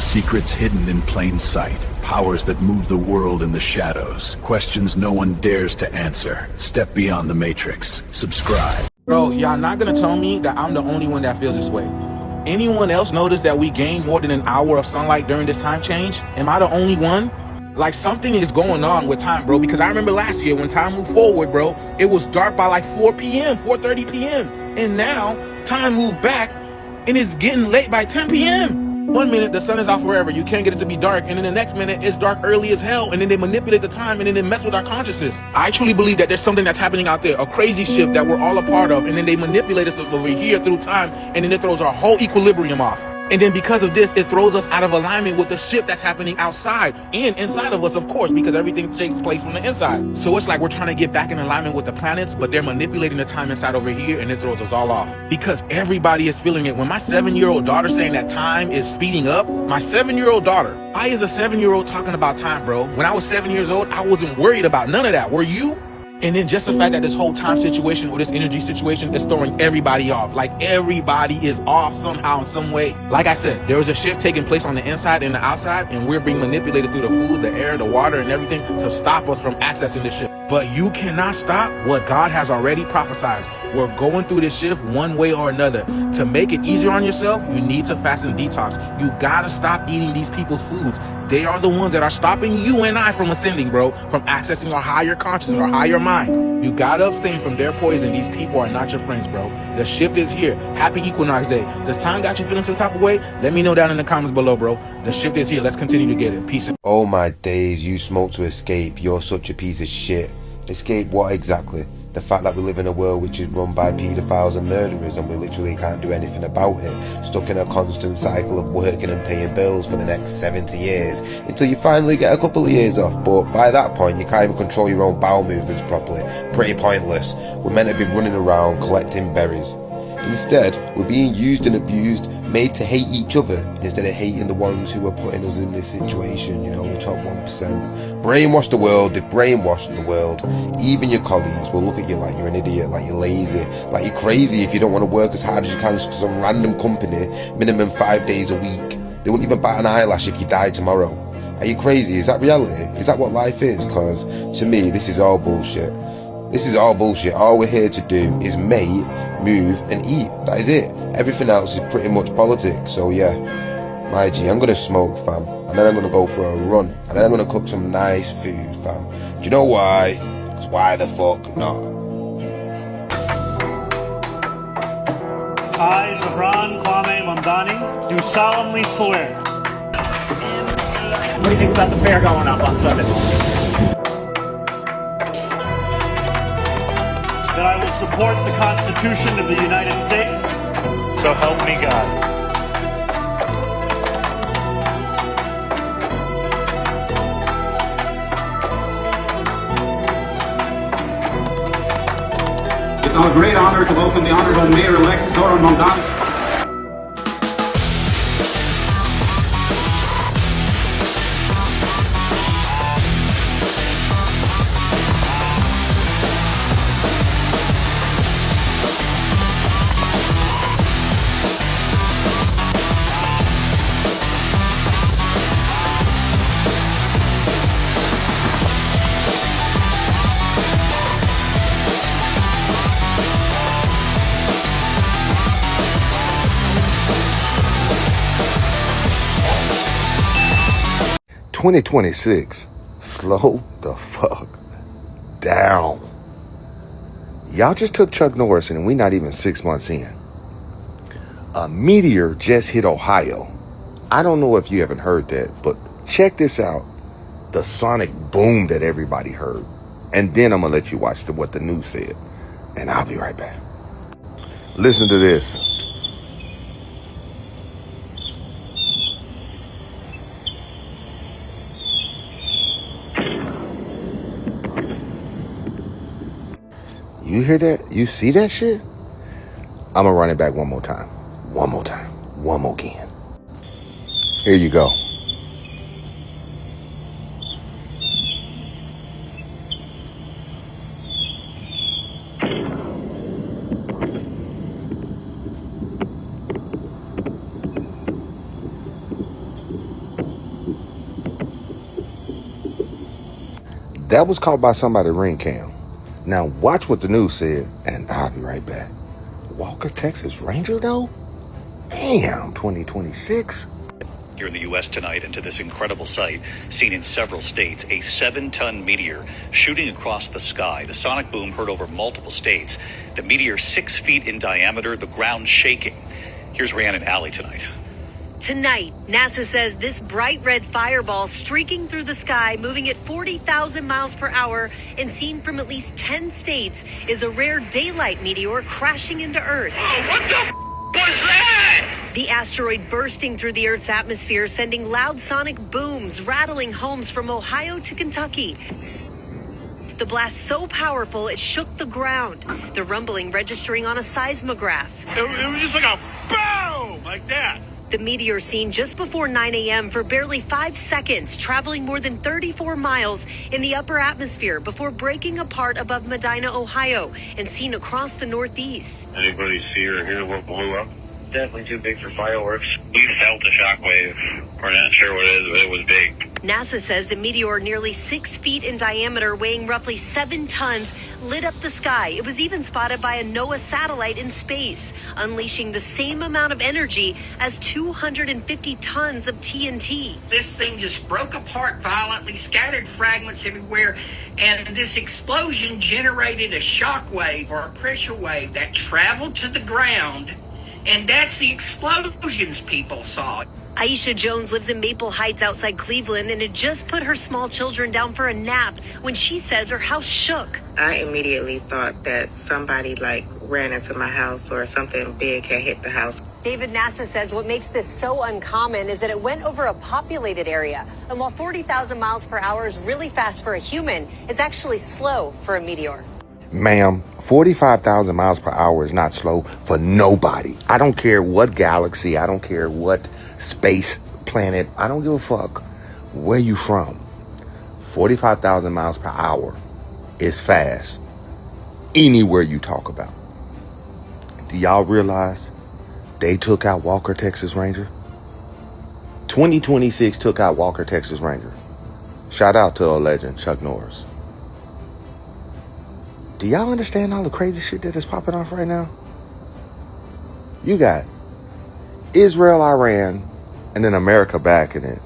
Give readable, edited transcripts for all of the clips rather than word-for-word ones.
Secrets hidden in plain sight. Powers that move the world in the shadows. Questions no one dares to answer. Step beyond the matrix. Subscribe. Bro, y'all not gonna tell me that I'm the only one that feels this way. Anyone else notice that we gained more than an hour of sunlight during this time change? Am I the only one? Like, something is going on with time, bro, because I remember last year when time moved forward, bro, it was dark by like 4 p.m., 4:30 p.m. And now, time moved back, and it's getting late by 10 p.m. One minute, the sun is out forever, you can't get it to be dark, and then the next minute, it's dark early as hell, and then they manipulate the time, and then they mess with our consciousness. I truly believe that there's something that's happening out there, a crazy shift that we're all a part of, and then they manipulate us over here through time, and then it throws our whole equilibrium off. And then because of this, it throws us out of alignment with the shift that's happening outside and inside of us, of course, because everything takes place from the inside. So it's like we're trying to get back in alignment with the planets, but they're manipulating the time inside over here, and it throws us all off. Because everybody is feeling it. When my 7-year-old daughter saying that time is speeding up, my 7-year-old daughter, I as a 7-year-old talking about time, bro. When I was 7 years old, I wasn't worried about none of that. Were you? And then just the fact that this whole time situation or this energy situation is throwing everybody off. Like, everybody is off somehow in some way. Like I said, there is a shift taking place on the inside and the outside, and we're being manipulated through the food, the air, the water, and everything to stop us from accessing this shift. But you cannot stop what God has already prophesied. We're going through this shift one way or another. To make it easier on yourself, you need to fast and detox. You gotta stop eating these people's foods. They are the ones that are stopping you and I from ascending, bro, from accessing our higher consciousness, our higher mind. You gotta abstain from their poison. These people are not your friends, bro. The shift is here. Happy Equinox Day. Does time got you feeling some type of way? Let me know down in the comments below, bro. The shift is here. Let's continue to get it. Peace. Oh my days, you smoke to escape. You're such a piece of shit. Escape what exactly? The fact that we live in a world which is run by paedophiles and murderers, and we literally can't do anything about it. Stuck in a constant cycle of working and paying bills for the next 70 years until you finally get a couple of years off. But by that point you can't even control your own bowel movements properly. Pretty pointless. We're meant to be running around collecting berries. Instead, we're being used and abused, made to hate each other instead of hating the ones who are putting us in this situation, you know, the top 1%. Brainwash the world, they've brainwashed the world. Even your colleagues will look at you like you're an idiot, like you're lazy, like you're crazy if you don't want to work as hard as you can for some random company, minimum 5 days a week. They wouldn't even bat an eyelash if you died tomorrow. Are you crazy? Is that reality? Is that what life is? Because to me, this is all bullshit. This is all bullshit. All we're here to do is mate, move and eat. That is it. Everything else is pretty much politics. So yeah, my G, I'm gonna smoke, fam, and then I'm gonna go for a run, and then I'm gonna cook some nice food, fam. Do you know why? Because why the fuck not? I, Zahran Kwame Mamdani, do solemnly swear. What do you think about the fair going up on Sunday? That I will support the Constitution of the United States. So help me God. It's our great honor to welcome the Honorable Mayor-elect Zoran Mamdani. $2026, slow the fuck down. Y'all just took Chuck Norris and we not even 6 months in. A meteor just hit Ohio. I don't know if you haven't heard that, but check this out. The sonic boom that everybody heard. And then I'm gonna let you watch what the news said. And I'll be right back. Listen to this. You hear that? You see that shit? I'm gonna run it back one more time. One more time. One more again. Here you go. That was caught by somebody's ring cam. Now watch what the news said, and I'll be right back. Walker, Texas Ranger though? Damn, 2026. Here in the U.S. tonight, and to this incredible sight seen in several states, a 7-ton meteor shooting across the sky. The sonic boom heard over multiple states. The meteor 6 feet in diameter, the ground shaking. Here's Rhiannon Alley tonight. Tonight, NASA says this bright red fireball streaking through the sky, moving at 40,000 miles per hour and seen from at least 10 states, is a rare daylight meteor crashing into Earth. Oh, what the was that? The asteroid bursting through the Earth's atmosphere, sending loud sonic booms, rattling homes from Ohio to Kentucky. The blast so powerful it shook the ground, the rumbling registering on a seismograph. It was just like a boom, like that. The meteor seen just before 9 a.m. for barely 5 seconds, traveling more than 34 miles in the upper atmosphere before breaking apart above Medina, Ohio, and seen across the Northeast. Anybody see or hear what blew up? Definitely too big for fireworks. We felt a shockwave. We're not sure what it is, but it was big. NASA says the meteor, nearly 6 feet in diameter, weighing roughly 7 tons, lit up the sky. It was even spotted by a NOAA satellite in space, unleashing the same amount of energy as 250 tons of TNT. This thing just broke apart violently, scattered fragments everywhere, and this explosion generated a shock wave or a pressure wave that traveled to the ground. And that's the explosions people saw. Aisha Jones lives in Maple Heights outside Cleveland and had just put her small children down for a nap when she says her house shook. I immediately thought that somebody ran into my house or something big had hit the house. David Nassa says what makes this so uncommon is that it went over a populated area. And while 40,000 miles per hour is really fast for a human, it's actually slow for a meteor. Ma'am, 45,000 miles per hour is not slow for nobody. I don't care what galaxy, I don't care what space planet, I don't give a fuck where you from. 45,000 miles per hour is fast anywhere you talk about. Do y'all realize they took out Walker, Texas Ranger? 2026 took out Walker, Texas Ranger. Shout out to a legend, Chuck Norris. Do y'all understand all the crazy shit that is popping off right now? You got Israel, Iran, and then America backing it.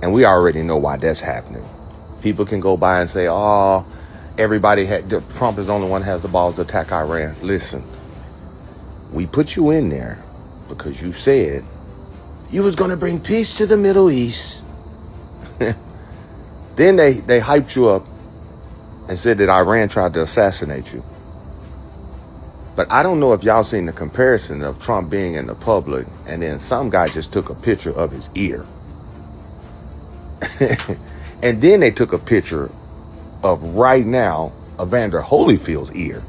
And we already know why that's happening. People can go by and say, oh, Trump is the only one who has the balls to attack Iran. Listen, we put you in there because you said you was going to bring peace to the Middle East. Then they hyped you up and said that Iran tried to assassinate you. But I don't know if y'all seen the comparison of Trump being in the public and then some guy just took a picture of his ear. And then they took a picture of right now Evander Holyfield's ear.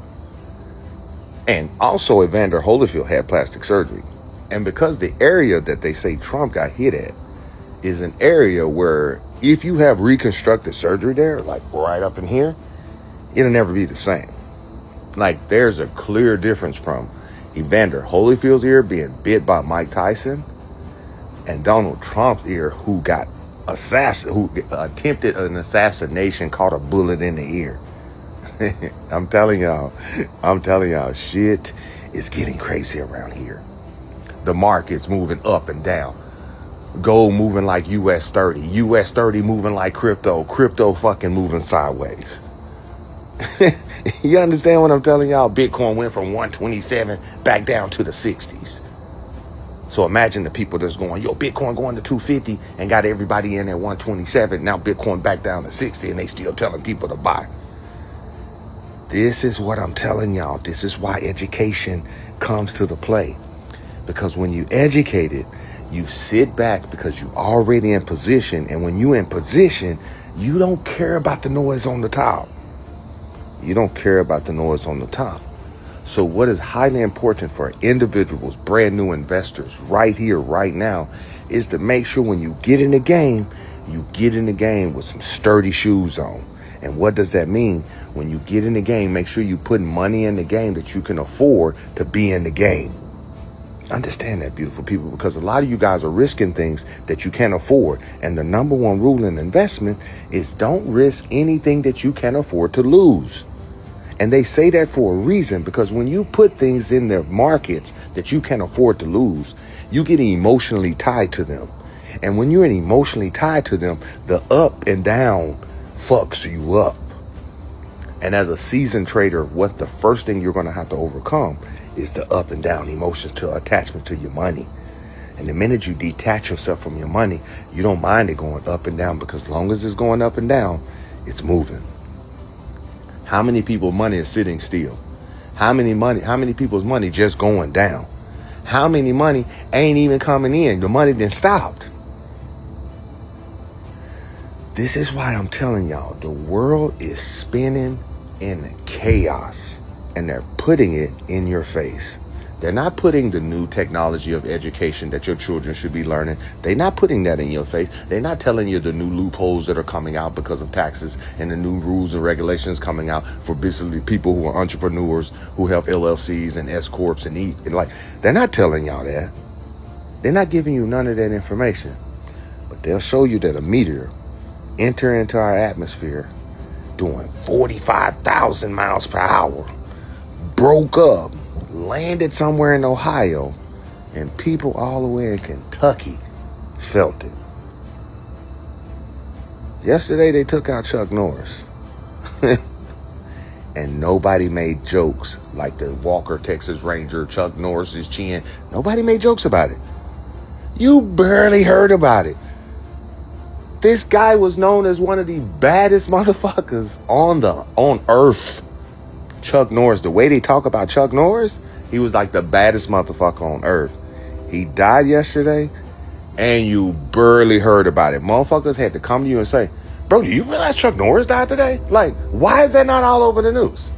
And also Evander Holyfield had plastic surgery. And because the area that they say Trump got hit at is an area where if you have reconstructed surgery there, like right up in here, it'll never be the same. Like there's a clear difference from Evander Holyfield's ear being bit by Mike Tyson and Donald Trump's ear who attempted an assassination, caught a bullet in the ear. I'm telling y'all, shit is getting crazy around here. The market's moving up and down. Gold moving like US 30. US 30 moving like crypto. Crypto fucking moving sideways. You understand what I'm telling y'all? Bitcoin went from 127 back down to the 60s. So imagine the people that's going, yo, Bitcoin going to 250 and got everybody in at 127. Now Bitcoin back down to 60 and they still telling people to buy. This is what I'm telling y'all. This is why education comes to the play. Because when you educated, you sit back because you already in position. And when you in position, you don't care about the noise on the top. You don't care about the noise on the top. So what is highly important for individuals, brand new investors right here, right now, is to make sure when you get in the game, you get in the game with some sturdy shoes on. And what does that mean? When you get in the game, make sure you put money in the game that you can afford to be in the game. Understand that, beautiful people, because a lot of you guys are risking things that you can't afford. And the number one rule in investment is don't risk anything that you can't afford to lose. And they say that for a reason, because when you put things in the markets that you can't afford to lose, you get emotionally tied to them. And when you're emotionally tied to them, the up and down fucks you up. And as a seasoned trader, what the first thing you're going to have to overcome is the up and down emotions to attachment to your money. And the minute you detach yourself from your money, you don't mind it going up and down, because as long as it's going up and down, it's moving. How many people's money is sitting still? How many people's money just going down? How many money ain't even coming in? The money then stopped. This is why I'm telling y'all, the world is spinning in chaos, and they're putting it in your face. They're not putting the new technology of education that your children should be learning. They're not putting that in your face. They're not telling you the new loopholes that are coming out because of taxes and the new rules and regulations coming out for basically people who are entrepreneurs, who have LLCs and S Corps and like, they're not telling y'all that. They're not giving you none of that information. But they'll show you that a meteor enter into our atmosphere doing 45,000 miles per hour, broke up, landed somewhere in Ohio, and people all the way in Kentucky felt it. Yesterday they took out Chuck Norris. And nobody made jokes like the Walker Texas Ranger, Chuck Norris's chin. Nobody made jokes about it. You barely heard about it. This guy was known as one of the baddest motherfuckers on earth. Chuck Norris, the way they talk about Chuck Norris, he was like the baddest motherfucker on earth. He died yesterday, and you barely heard about it. Motherfuckers had to come to you and say, bro, do you realize Chuck Norris died today? Like, why is that not all over the news?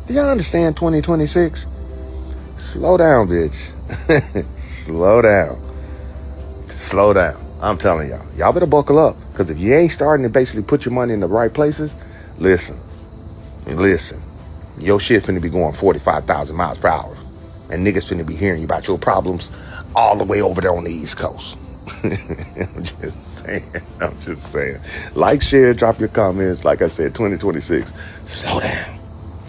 Do y'all understand 2026? Slow down, bitch. Slow down. Slow down. I'm telling y'all. Y'all better buckle up. Because if you ain't starting to basically put your money in the right places, listen. Your shit finna be going 45,000 miles per hour. And niggas finna be hearing you about your problems all the way over there on the East Coast. I'm just saying. Like, share, drop your comments. Like I said, 2026. Slow down.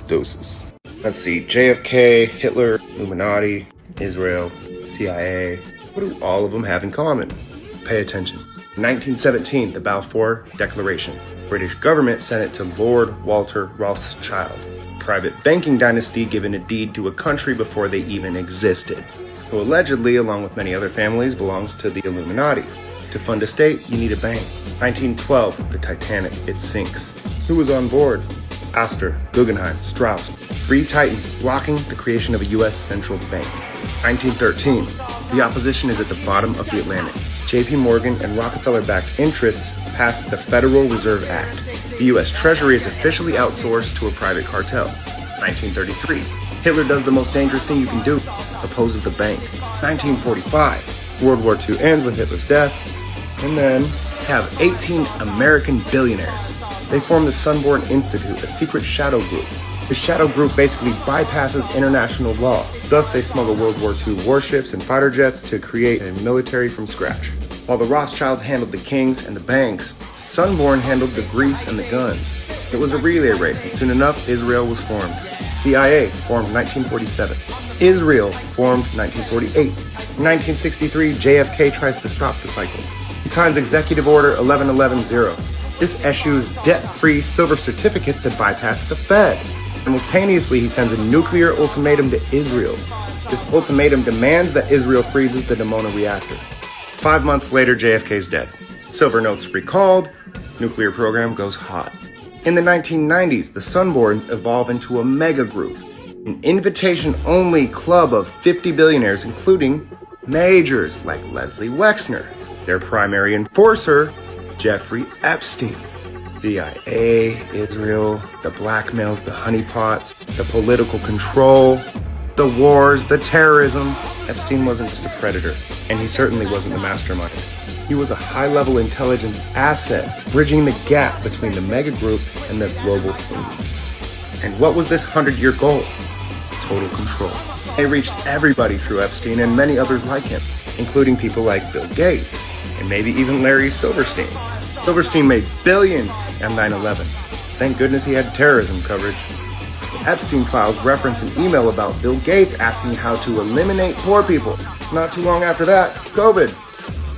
Deuces. Let's see. JFK, Hitler, Illuminati, Israel, CIA. What do all of them have in common? Pay attention. 1917, the Balfour Declaration. British government sent it to Lord Walter Rothschild. Private banking dynasty given a deed to a country before they even existed. Who allegedly, along with many other families, belongs to the Illuminati. To fund a state, you need a bank. 1912, the Titanic, it sinks. Who was on board? Astor, Guggenheim, Strauss. 3 titans blocking the creation of a U.S. central bank. 1913, the opposition is at the bottom of the Atlantic. J.P. Morgan and Rockefeller-backed interests passed the Federal Reserve Act. The U.S. Treasury is officially outsourced to a private cartel. 1933, Hitler does the most dangerous thing you can do, opposes the bank. 1945, World War II ends with Hitler's death, and then have 18 American billionaires. They form the Sunborn Institute, a secret shadow group. The shadow group basically bypasses international law. Thus, they smuggle World War II warships and fighter jets to create a military from scratch. While the Rothschilds handled the kings and the banks, Sunborn handled the grease and the guns. It was a relay race, and soon enough, Israel was formed. CIA formed 1947. Israel formed 1948. In 1963, JFK tries to stop the cycle. He signs Executive Order 11110. This issues debt-free silver certificates to bypass the Fed. Simultaneously, he sends a nuclear ultimatum to Israel. This ultimatum demands that Israel freezes the Dimona reactor. 5 months later, JFK's dead. Silver notes recalled, nuclear program goes hot. In the 1990s, the Sunborns evolve into a mega group, an invitation-only club of 50 billionaires, including majors like Leslie Wexner. Their primary enforcer, Jeffrey Epstein. CIA, Israel, the blackmails, the honeypots, the political control, the wars, the terrorism. Epstein wasn't just a predator, and he certainly wasn't the mastermind. He was a high-level intelligence asset, bridging the gap between the mega group and the global elites. And what was this 100-year goal? Total control. They reached everybody through Epstein and many others like him, including people like Bill Gates and maybe even Larry Silverstein. Silverstein made billions on 9/11. Thank goodness he had terrorism coverage. The Epstein files reference an email about Bill Gates asking how to eliminate poor people. Not too long after that, COVID.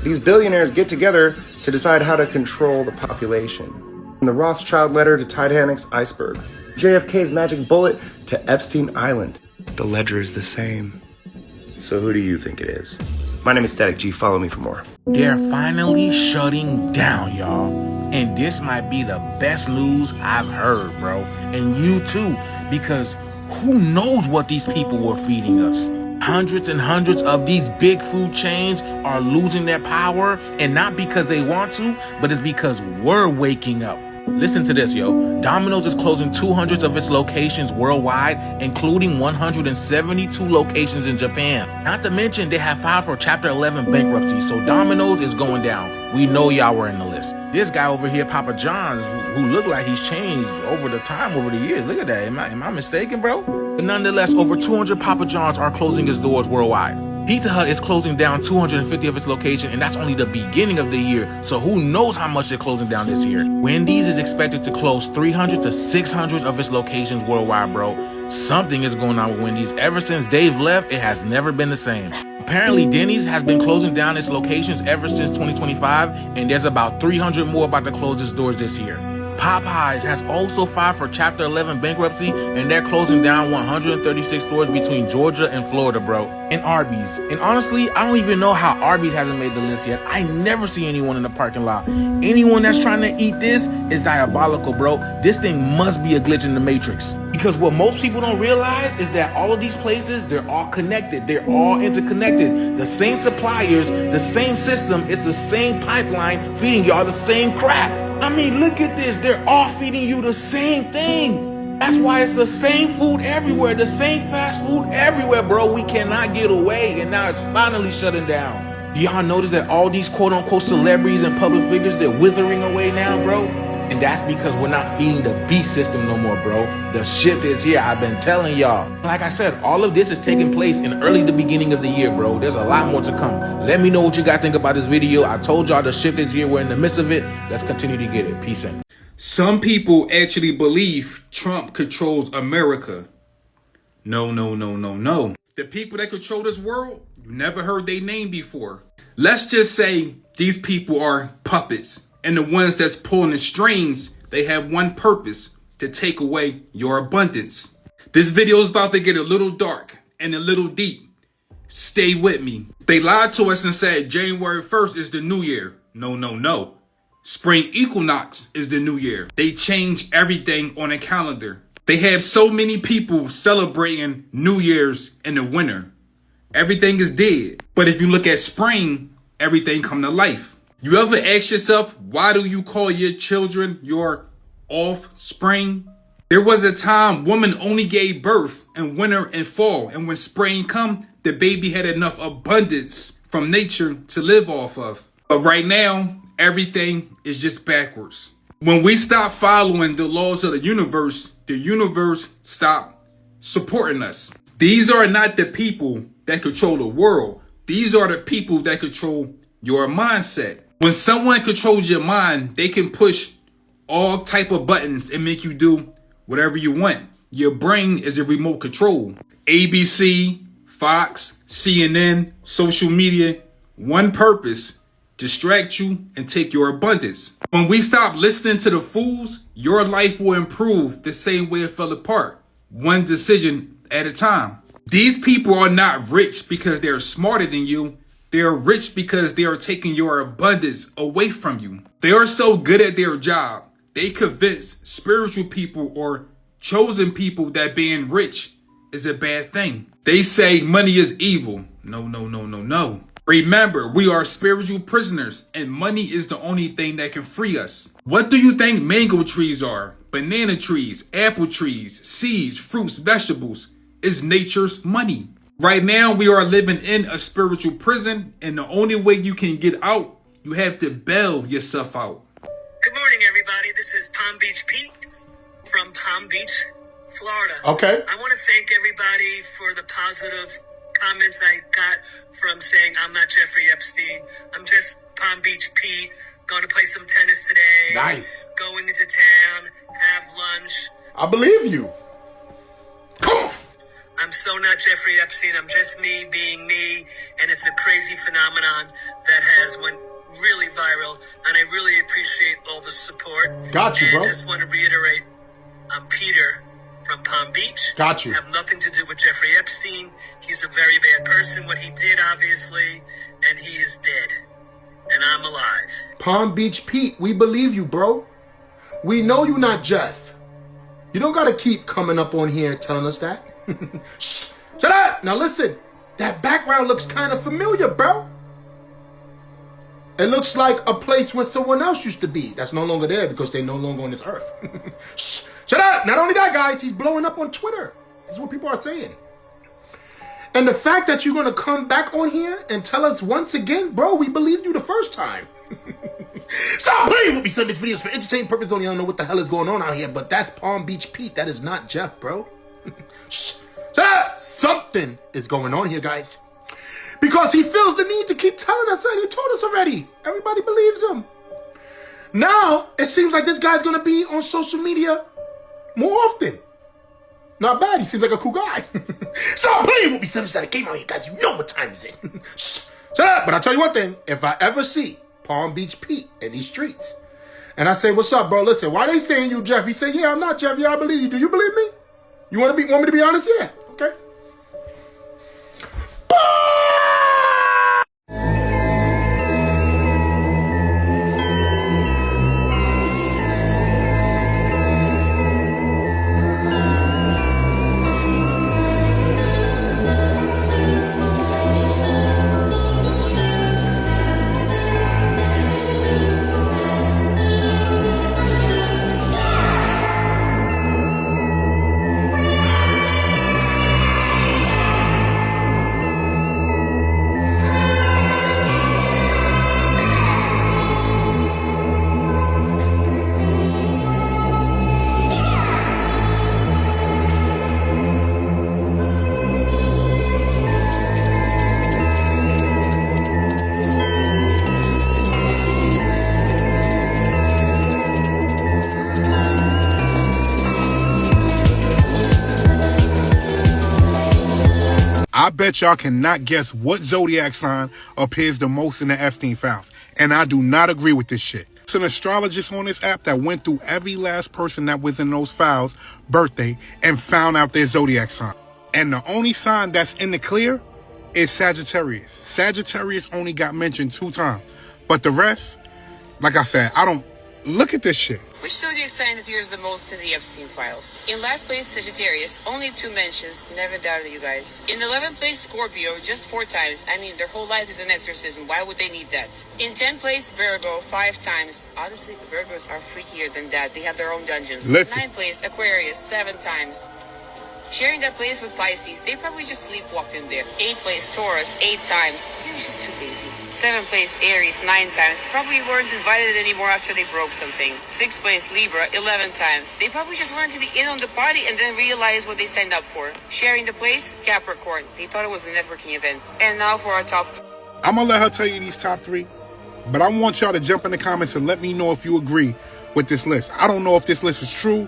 These billionaires get together to decide how to control the population. From the Rothschild letter to Titanic's iceberg, JFK's magic bullet to Epstein Island, the ledger is the same. So who do you think it is? My name is Static G. Follow me for more. They're finally shutting down, y'all. And this might be the best news I've heard, bro. And you too, because who knows what these people were feeding us? Hundreds and hundreds of these big food chains are losing their power, and not because they want to, but it's because we're waking up. Listen to this, yo. Domino's is closing 200 of its locations worldwide, including 172 locations in Japan. Not to mention, they have filed for Chapter 11 bankruptcy, so Domino's is going down. We know y'all were in the list. This guy over here, Papa John's, who looked like he's changed over the time, over the years. Look at that. Am I mistaken, bro? But nonetheless, over 200 Papa John's are closing its doors worldwide. Pizza Hut is closing down 250 of its locations, and that's only the beginning of the year, so who knows how much they're closing down this year. Wendy's is expected to close 300 to 600 of its locations worldwide, bro. Something is going on with Wendy's. Ever since Dave left, it has never been the same. Apparently, Denny's has been closing down its locations ever since 2025, and there's about 300 more about to close its doors this year. Popeyes has also filed for Chapter 11 bankruptcy, and they're closing down 136 stores between Georgia and Florida, bro. And Arby's. And honestly, I don't even know how Arby's hasn't made the list yet. I never see anyone in the parking lot. Anyone that's trying to eat this is diabolical, bro. This thing must be a glitch in the Matrix. Because what most people don't realize is that all of these places, they're all connected. They're all interconnected. The same suppliers, the same system, it's the same pipeline feeding y'all the same crap. I mean, look at this. They're all feeding you the same thing. That's why it's the same food everywhere, the same fast food everywhere, bro. We cannot get away, and now it's finally shutting down. Do y'all notice that all these quote-unquote celebrities and public figures, they're withering away now, bro? And that's because we're not feeding the beast system no more, bro. The shift is here. I've been telling y'all. Like I said, all of this is taking place in the beginning of the year, bro. There's a lot more to come. Let me know what you guys think about this video. I told y'all the shift is here. We're in the midst of it. Let's continue to get it. Peace in. Some people actually believe Trump controls America. No. The people that control this world, you never heard their name before. Let's just say these people are puppets. And the ones that's pulling the strings, they have one purpose: to take away your abundance. This video is about to get a little dark and a little deep. Stay with me. They lied to us and said January 1st is the new year. No. Spring equinox is the new year. They changed everything on a calendar. They have so many people celebrating New Year's in the winter. Everything is dead. But if you look at spring, everything come to life. You ever ask yourself, why do you call your children your offspring? There was a time women only gave birth in winter and fall, and when spring come, the baby had enough abundance from nature to live off of. But right now, everything is just backwards. When we stop following the laws of the universe stop supporting us. These are not the people that control the world. These are the people that control your mindset. When someone controls your mind, they can push all type of buttons and make you do whatever you want. Your brain is a remote control. ABC, Fox, CNN, social media, one purpose: distract you and take your abundance. When we stop listening to the fools, your life will improve the same way it fell apart, one decision at a time. These people are not rich because they're smarter than you. They are rich because they are taking your abundance away from you. They are so good at their job, they convince spiritual people or chosen people that being rich is a bad thing. They say money is evil. No. Remember, we are spiritual prisoners, and money is the only thing that can free us. What do you think mango trees are? Banana trees, apple trees, seeds, fruits, vegetables is nature's money. Right now, we are living in a spiritual prison, and the only way you can get out, you have to bail yourself out. Good morning, everybody. This is Palm Beach Pete from Palm Beach, Florida. Okay. I want to thank everybody for the positive comments I got from saying I'm not Jeffrey Epstein. I'm just Palm Beach Pete. Going to play some tennis today. Nice. Going into town, have lunch. I believe you. Come on. I'm so not Jeffrey Epstein. I'm just me being me. And it's a crazy phenomenon that has went really viral. And I really appreciate all the support. Got you, bro. And just want to reiterate, I'm Peter from Palm Beach. Got you. Have nothing to do with Jeffrey Epstein. He's a very bad person. What he did, obviously. And he is dead. And I'm alive. Palm Beach Pete, we believe you, bro. We know you're not Jeff. You don't gotta keep coming up on here telling us that. Shh, shut up! Now listen, that background looks kind of familiar, bro. It looks like a place where someone else used to be. That's no longer there because they're no longer on this earth. Shh, shut up! Not only that, guys, he's blowing up on Twitter. This is what people are saying. And the fact that you're going to come back on here and tell us once again, bro, we believed you the first time. Stop playing with me, send these videos for entertainment purposes only. I don't know what the hell is going on out here, but that's Palm Beach Pete. That is not Jeff, bro. Shh. Something is going on here, guys. Because he feels the need to keep telling us that. He told us already. Everybody believes him. Now, it seems like this guy's going to be on social media more often. Not bad. He seems like a cool guy. Stop playing with me, son. That game out here, guys. You know what time is it. Shut up. But I'll tell you one thing. If I ever see Palm Beach Pete in these streets, and I say, what's up, bro? Listen, why they saying you Jeff? He said, yeah, I'm not Jeff. Yeah, I believe you. Do you believe me? You want me to be honest? Yeah. Okay. I bet y'all cannot guess what zodiac sign appears the most in the Epstein files. And I do not agree with this shit. It's an astrologist on this app that went through every last person that was in those files' birthday and found out their zodiac sign. And the only sign that's in the clear is Sagittarius. Sagittarius only got mentioned 2 times. But the rest, like I said, I don't look at this shit. Which zodiac sign appears the most in the Epstein files? In last place, Sagittarius, only 2 mentions, never doubted you guys. In 11th place, Scorpio, just 4 times. I mean, their whole life is an exorcism, why would they need that? In 10th place, Virgo, 5 times. Honestly, Virgos are freakier than that, they have their own dungeons. Listen. 9th place, Aquarius, 7 times. Sharing that place with Pisces, they probably just sleepwalked in there. 8th place, Taurus, 8 times. They were just too lazy. 7th place, Aries, 9 times. Probably weren't invited anymore after they broke something. 6th place, Libra, 11 times. They probably just wanted to be in on the party and then realize what they signed up for. Sharing the place, Capricorn. They thought it was a networking event. And now for our top 3. I'm gonna let her tell you these top 3, but I want y'all to jump in the comments and let me know if you agree with this list. I don't know if this list is true.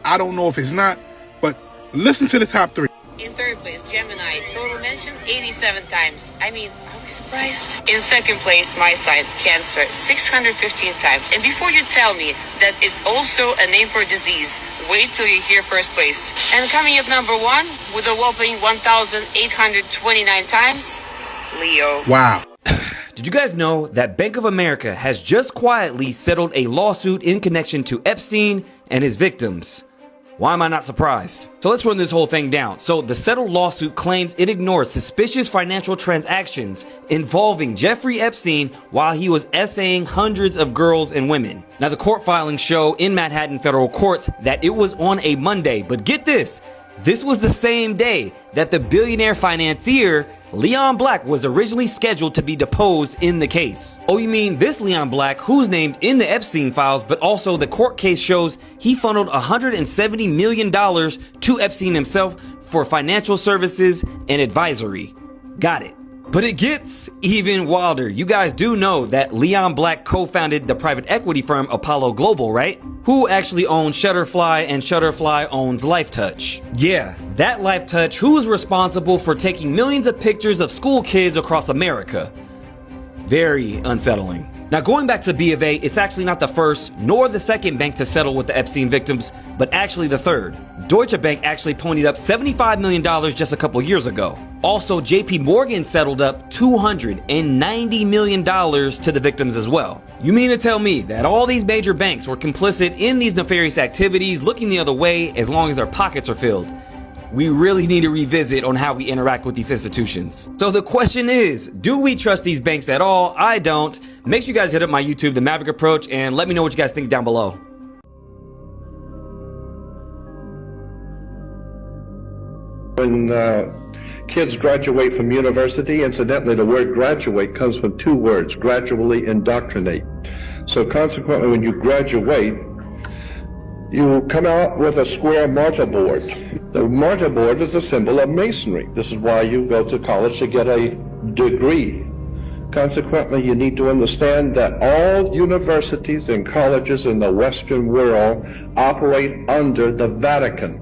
I don't know if it's not, but listen to the top 3. In 3rd place, Gemini, total mention 87 times. I mean, are we surprised? In 2nd place, my side, Cancer, 615 times. And before you tell me that it's also a name for a disease, wait till you hear 1st place. And coming at number 1, with a whopping 1,829 times, Leo. Wow. Did you guys know that Bank of America has just quietly settled a lawsuit in connection to Epstein and his victims? Why am I not surprised? So let's run this whole thing down. So the settled lawsuit claims it ignores suspicious financial transactions involving Jeffrey Epstein while he was essaying hundreds of girls and women. Now the court filings show in Manhattan federal courts that it was on a Monday, but get this, this was the same day that the billionaire financier Leon Black was originally scheduled to be deposed in the case. Oh, you mean this Leon Black, who's named in the Epstein files, but also the court case shows he funneled $170 million to Epstein himself for financial services and advisory. Got it. But it gets even wilder. You guys do know that Leon Black co-founded the private equity firm Apollo Global, right? Who actually owns Shutterfly, and Shutterfly owns LifeTouch. Yeah, that LifeTouch, who's responsible for taking millions of pictures of school kids across America. Very unsettling. Now, going back to B of A, it's actually not the first nor the second bank to settle with the Epstein victims, but actually the third. Deutsche Bank actually ponied up $75 million just a couple years ago. Also, JP Morgan settled up $290 million to the victims as well. You mean to tell me that all these major banks were complicit in these nefarious activities, looking the other way as long as their pockets are filled? We really need to revisit on how we interact with these institutions. So the question is, do we trust these banks at all? I don't. Make sure you guys hit up my YouTube, The Maverick Approach, and let me know what you guys think down below. When kids graduate from university, incidentally, the word graduate comes from two words, gradually indoctrinate. So consequently, when you graduate, you come out with a square mortarboard. The mortarboard is a symbol of masonry. This is why you go to college to get a degree. Consequently, you need to understand that all universities and colleges in the Western world operate under the Vatican.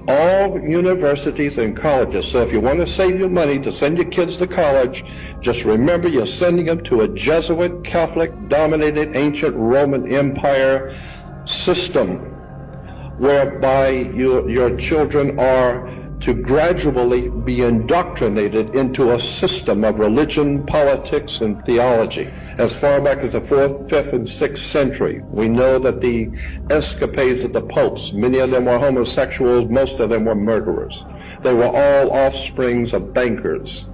All universities and colleges. So if you want to save your money to send your kids to college, just remember you're sending them to a Jesuit, Catholic-dominated ancient Roman Empire system whereby your children are to gradually be indoctrinated into a system of religion, politics, and theology. As far back as the 4th, 5th, and 6th century, we know that the escapades of the popes, many of them were homosexuals, most of them were murderers. They were all offsprings of bankers.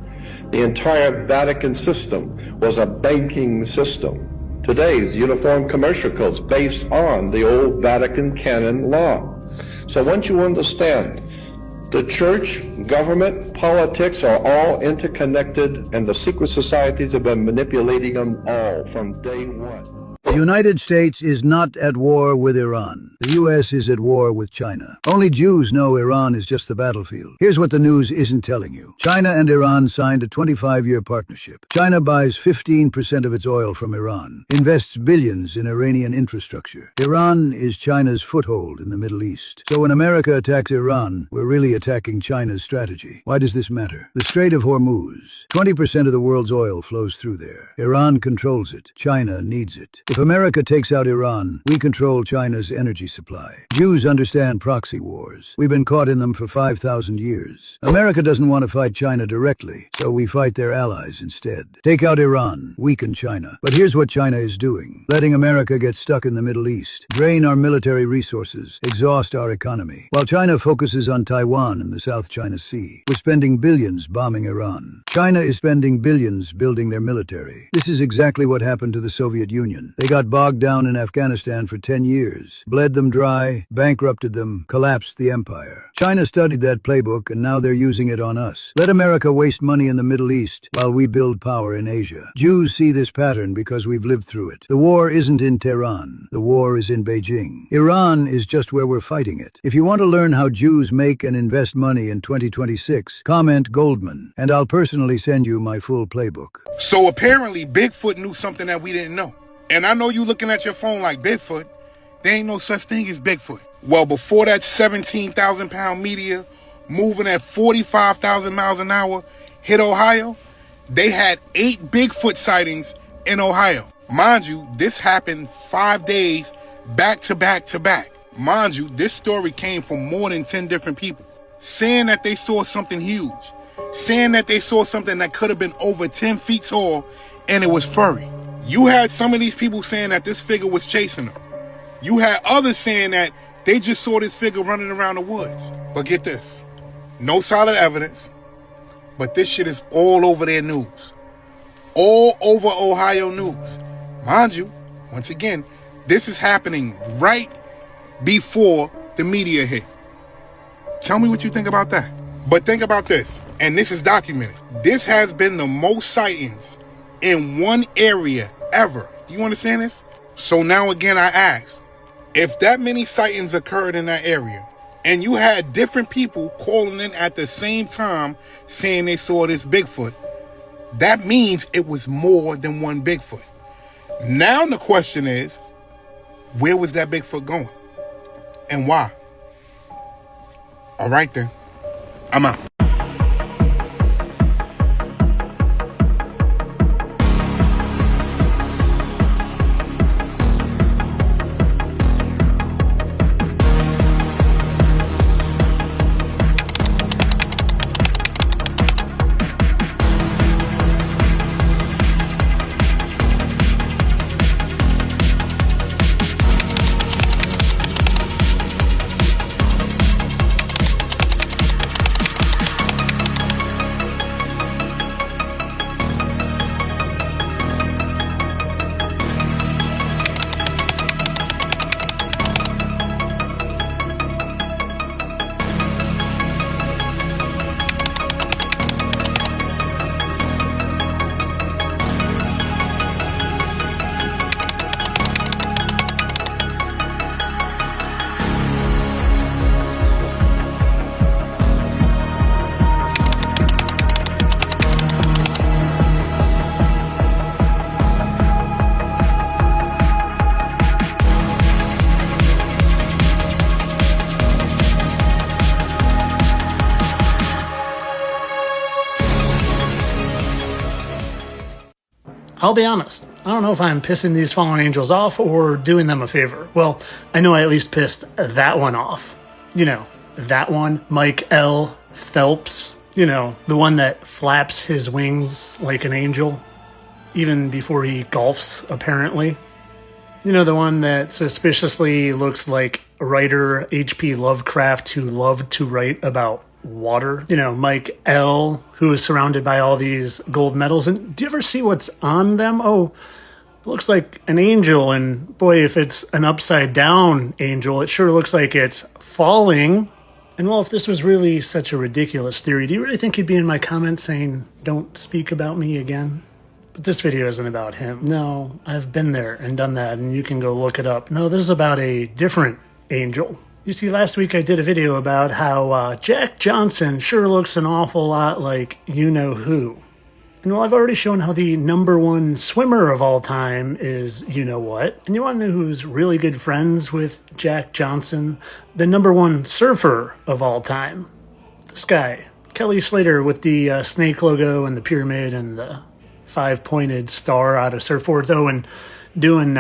The entire Vatican system was a banking system. Today's Uniform Commercial Codes based on the old Vatican canon law. So once you understand, the church, government, politics are all interconnected, and the secret societies have been manipulating them all from day one. The United States is not at war with Iran. The U.S. is at war with China. Only Jews know Iran is just the battlefield. Here's what the news isn't telling you. China and Iran signed a 25-year partnership. China buys 15% of its oil from Iran, invests billions in Iranian infrastructure. Iran is China's foothold in the Middle East. So when America attacks Iran, we're really attacking China's strategy. Why does this matter? The Strait of Hormuz. 20% of the world's oil flows through there. Iran controls it. China needs it. If America takes out Iran, we control China's energy supply. Jews understand proxy wars. We've been caught in them for 5,000 years. America doesn't want to fight China directly, so we fight their allies instead. Take out Iran, weaken China. But here's what China is doing. Letting America get stuck in the Middle East, drain our military resources, exhaust our economy. While China focuses on Taiwan and the South China Sea, we're spending billions bombing Iran. China is spending billions building their military. This is exactly what happened to the Soviet Union. They got bogged down in Afghanistan for 10 years, bled them dry, bankrupted them, collapsed the empire. China studied that playbook, and now they're using it on us. Let America waste money in the Middle East while we build power in Asia. Jews see this pattern because we've lived through it. The war isn't in Tehran. The war is in Beijing. Iran is just where we're fighting it. If you want to learn how Jews make and invest money in 2026, comment Goldman, and I'll personally send you my full playbook. So apparently Bigfoot knew something that we didn't know. And I know you looking at your phone like Bigfoot. There ain't no such thing as Bigfoot. Well, before that 17,000-pound meteor moving at 45,000 miles an hour hit Ohio, they had 8 Bigfoot sightings in Ohio. Mind you, this happened 5 days back to back to back. Mind you, this story came from more than 10 different people, saying that they saw something huge, saying that they saw something that could have been over 10 feet tall, and it was furry. You had some of these people saying that this figure was chasing them. You had others saying that they just saw this figure running around the woods. But get this, no solid evidence, but this shit is all over their news. All over Ohio news. Mind you, once again, this is happening right before the media hit. Tell me what you think about that. But think about this. And this is documented. This has been the most sightings in one area ever. You understand this? So now again, I ask, if that many sightings occurred in that area, and you had different people calling in at the same time saying they saw this Bigfoot, that means it was more than one Bigfoot. Now the question is, where was that Bigfoot going? And why? All right then, I'm out. I'll be honest, I don't know if I'm pissing these fallen angels off or doing them a favor. Well, I know I at least pissed that one off. You know, that one, Mike L. Phelps. You know, the one that flaps his wings like an angel, even before he golfs, apparently. You know, the one that suspiciously looks like a writer H.P. Lovecraft who loved to write about water. You know, Mike L., who is surrounded by all these gold medals. And do you ever see what's on them? Oh, it looks like an angel. And boy, if it's an upside down angel, it sure looks like it's falling. And well, if this was really such a ridiculous theory, do you really think he'd be in my comments saying, don't speak about me again? But this video isn't about him. No, I've been there and done that, and you can go look it up. No, this is about a different angel. You see, last week I did a video about how Jack Johnson sure looks an awful lot like you-know-who. And well, I've already shown how the #1 swimmer of all time is you-know-what. And you want to know who's really good friends with Jack Johnson? The #1 surfer of all time. This guy, Kelly Slater, with the snake logo and the pyramid and the 5-pointed star out of surfboards. Oh, and doing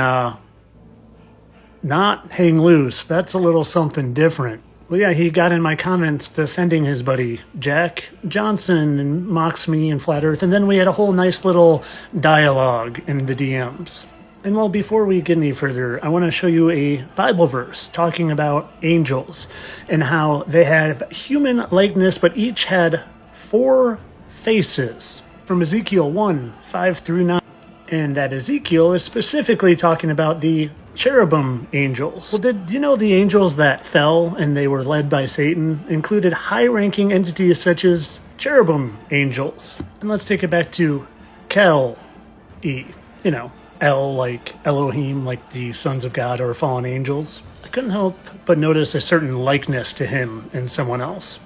not hang loose. That's a little something different. Well, yeah, he got in my comments defending his buddy Jack Johnson and mocks me and Flat Earth. And then we had a whole nice little dialogue in the DMs. And well, before we get any further, I want to show you a Bible verse talking about angels and how they have human likeness, but each had 4 faces. From Ezekiel 1:5-9. And that Ezekiel is specifically talking about the cherubim angels. Well, did you know the angels that fell and they were led by Satan included high-ranking entities such as cherubim angels? And let's take it back to Kel-E. You know, El like Elohim, like the sons of God or fallen angels. I couldn't help but notice a certain likeness to him in someone else.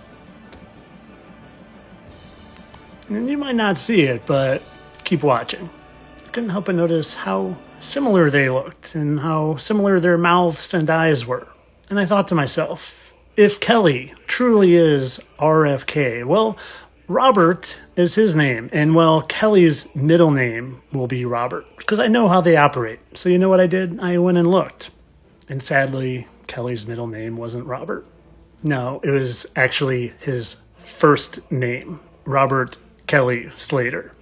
And you might not see it, but keep watching. I couldn't help but notice how similar they looked and how similar their mouths and eyes were. And I thought to myself, if Kelly truly is RFK, well, Robert is his name. And well, Kelly's middle name will be Robert, because I know how they operate. So you know what I did? I went and looked. And sadly, Kelly's middle name wasn't Robert. No, it was actually his first name, Robert Kelly Slater.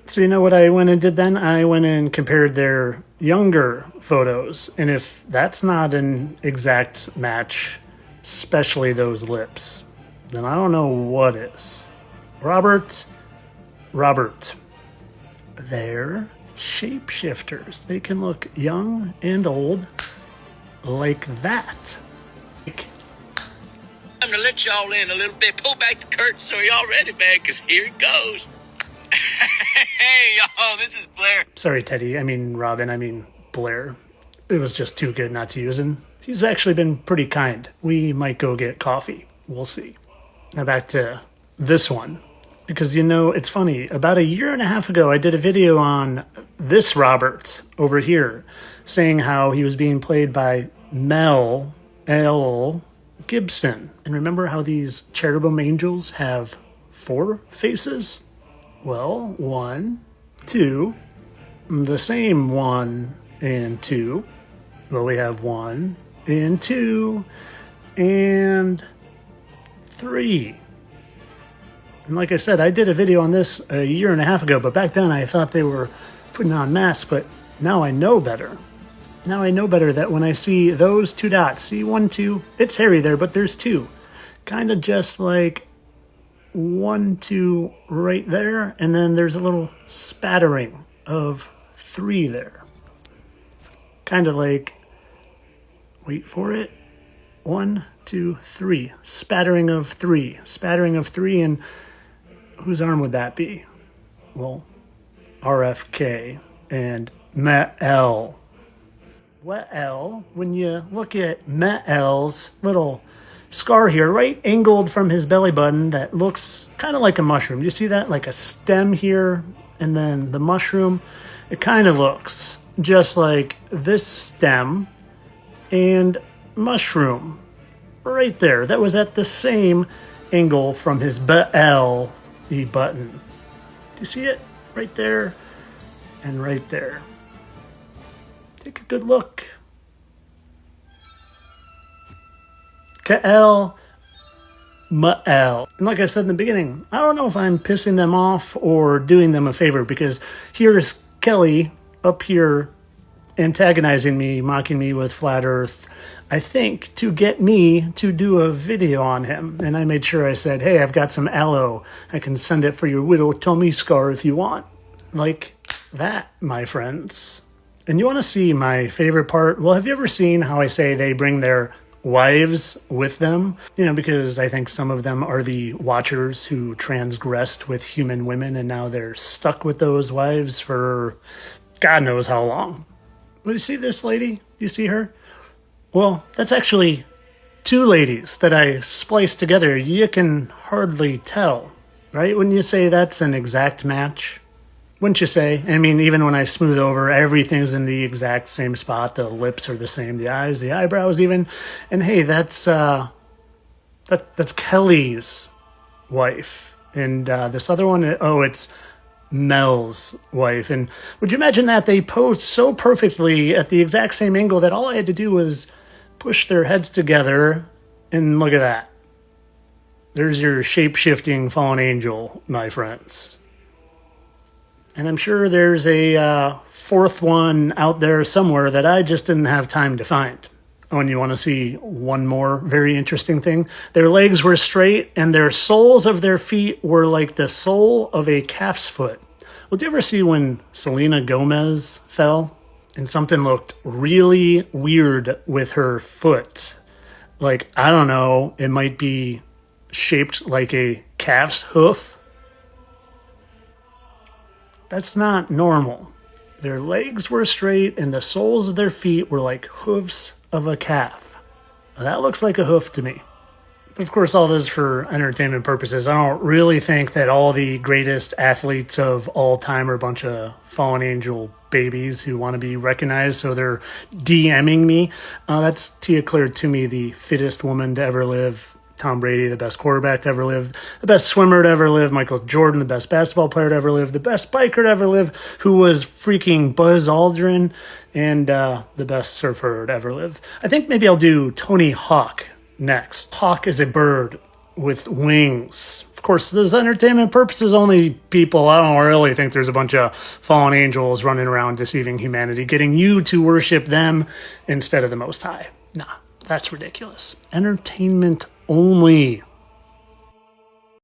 So you know what I went and did then? I went and compared their younger photos. And if that's not an exact match, especially those lips, then I don't know what is. Robert, they're shapeshifters. They can look young and old like that. time to let y'all in a little bit. Pull back the curtain so y'all ready, man, because here it goes. Hey, y'all, this is Blair. Sorry, Teddy. I mean, Robin. I mean, Blair. It was just too good not to use, and he's actually been pretty kind. We might go get coffee. We'll see. Now back to this one. Because, you know, it's funny. About a year and a half ago, I did a video on this Robert over here, saying how he was being played by Mel L. Gibson. And remember how these cherubim angels have 4 faces? Well, 1, 2, the same 1 and 2. Well, we have 1 and 2 and 3. And like I said, I did a video on this a year and a half ago, but back then I thought they were putting on masks, but now I know better. Now I know better that when I see those 2 dots, see 1, 2, it's hairy there, but there's 2. Kind of just like 1, 2 right there, and then there's a little spattering of 3 there. Kind of like, wait for it, 1, 2, 3. Spattering of 3. Spattering of 3, and whose arm would that be? Well, RFK and Mel. Well, when you look at Mel's little scar here, right angled from his belly button, that looks kind of like a mushroom. Do you see that? Like a stem here, and then the mushroom. It kind of looks just like this stem and mushroom right there. That was at the same angle from his belly button. Do you see it? Right there and right there. Take a good look. Kael Mael. And like I said in the beginning, I don't know if I'm pissing them off or doing them a favor, because here's Kelly up here antagonizing me, mocking me with flat earth, I think to get me to do a video on him. And I made sure I said, hey, I've got some aloe. I can send it for your widow tummy scar if you want. Like that, my friends. And you want to see my favorite part? Well, have you ever seen how I say they bring their wives with them? You know, because I think some of them are the watchers who transgressed with human women, and now they're stuck with those wives for God knows how long. Well, you see this lady? You see her? Well, that's actually 2 ladies that I spliced together. You can hardly tell, right? Wouldn't you say that's an exact match? Wouldn't you say? I mean, even when I smooth over, everything's in the exact same spot. The lips are the same, the eyes, the eyebrows even. And hey, that's Kelly's wife. And this other one, it's Mel's wife. And would you imagine that they posed so perfectly at the exact same angle that all I had to do was push their heads together, and look at that. There's your shape-shifting fallen angel, my friends. And I'm sure there's a 4th one out there somewhere that I just didn't have time to find. Oh, and you want to see one more very interesting thing? Their legs were straight, and their soles of their feet were like the sole of a calf's foot. Well, did you ever see when Selena Gomez fell? And something looked really weird with her foot. Like, I don't know, it might be shaped like a calf's hoof. That's not normal. Their legs were straight, and the soles of their feet were like hoofs of a calf. That looks like a hoof to me. Of course, all this for entertainment purposes. I don't really think that all the greatest athletes of all time are a bunch of fallen angel babies who want to be recognized, so they're DMing me. That's Tia Claire Toomey, the fittest woman to ever live. Tom Brady, the best quarterback to ever live. The best swimmer to ever live. Michael Jordan, the best basketball player to ever live. The best biker to ever live, who was freaking Buzz Aldrin. And the best surfer to ever live. I think maybe I'll do Tony Hawk next. Hawk is a bird with wings. Of course, there's entertainment purposes only, people. I don't really think there's a bunch of fallen angels running around deceiving humanity, getting you to worship them instead of the Most High. Nah, that's ridiculous. Entertainment only,